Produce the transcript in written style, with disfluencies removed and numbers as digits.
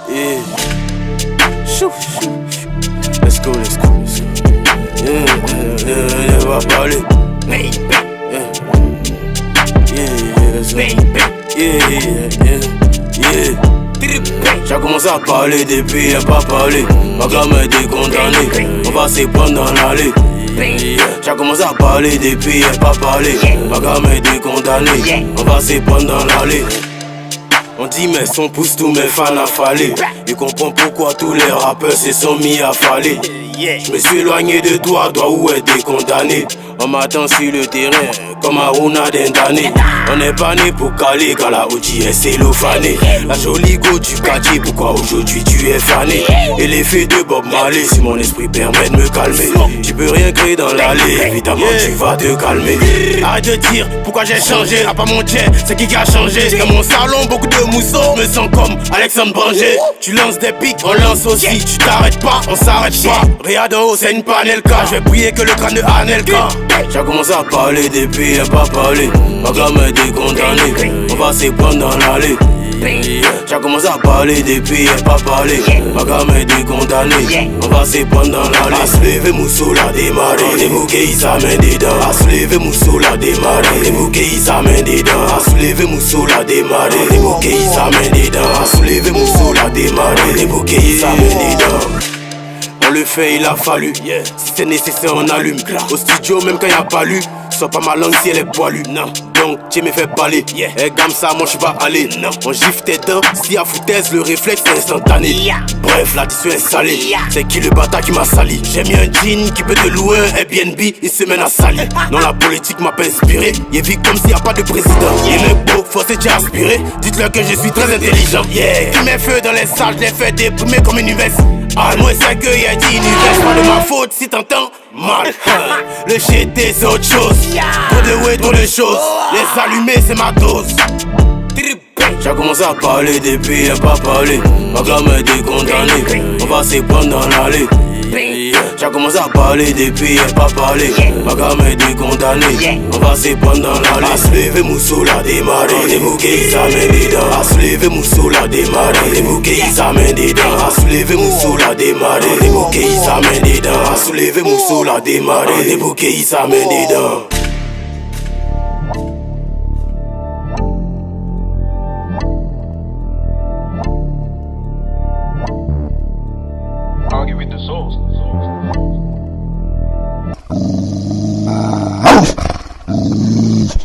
Yeah. Chou, chou, chou. Let's go, let's go, let's go. Va parler. Let's go. J'ai commencé à parler depuis, y'a pas parlé. Ma gamme est condamnée, on va se prendre dans l'allée. J'ai commencé à parler depuis, y'a pas parlé. Ma gamme est condamnée, on va se prendre dans l'allée. On dit mes sons poussent tous mes fans à faller. Ils comprennent pourquoi tous les rappeurs se sont mis à faller. Je me suis éloigné de toi, dois où être condamné. On m'attend sur le terrain, comme Aruna Dendane. On n'est pas né pour caler, quand la OG est cellophanée. La jolie go du quartier, pourquoi aujourd'hui tu es fané? Et l'effet de Bob Marley, si mon esprit permet de me calmer. Tu peux rien créer dans l'allée, évidemment tu vas te calmer. Arrête de dire pourquoi j'ai changé, à pas mon jet, c'est qui a changé? Dans mon salon, beaucoup de mousseaux, me sens comme Alexandre Branger. Tu lances des pics, on lance aussi, tu t'arrêtes pas, on s'arrête pas. Regarde en haut, c'est une panelka, je vais prier que le crâne de Anelka. J'ai commencé à parler depuis, y'a pas parlé. Ma gamme est condamnée, on va se prendre dans l'allée. J'ai commencé à parler depuis, y'a pas parlé. Ma gamme est condamnée, on va se prendre dans l'allée. À se lever, Moussou l'a démarré. Les bouquets, ils s'amènent dedans. À se lever, Moussou l'a démarré. Les bouquets, ils s'amènent dedans. À se lever, Moussou l'a démarré. Les bouquets, ils s'amènent dedans. À se lever, Moussou l'a démarré. Les bouquets, ils s'amènent dedans. On le fait, il a fallu, si c'est nécessaire on allume. Au studio même quand y'a pas lu, sois pas ma langue si elle est poilue. Non, donc tu me fais parler, gamme ça moi je vais aller. Non, on gifle tes dents, si à foutaise le réflexe est instantané. Bref l'addition est salée, c'est qui le bâtard qui m'a sali? J'ai mis un jean qui peut te louer un Airbnb, il se mène à salir. Non la politique m'a pas inspiré, il vit comme s'il y a pas de président. Il est beau, faut se dire aspirer, dites-leur que je suis très intelligent. Qui met feu dans les salles, je les fais déprimer comme une uvesse. Ah, moi c'est que y'a dit univers, pas de ma faute si t'entends mal. Le GT c'est autre chose, trop de way, trop de choses. Les allumer c'est ma dose. J'ai commencé à parler depuis, y'a pas parlé. Ma gamme est condamnée, on va se prendre dans l'allée. J'ai commencé à parler depuis, y'a pas parlé. Ma gamme est condamnée, on va se prendre dans l'allée. À se lever, Moussou l'a démarré. Les bouquets, ils s'amènent dedans. À se lever, Moussou l'a démarré. Les bouquets, ils s'amènent dedans. À se lever, Moussou l'a démarré. Les bouquets, ils s'amènent dedans. À se lever, Moussou l'a démarré. Les bouquets, ils s'amènent dedans. I'll give you the sauce. Oh.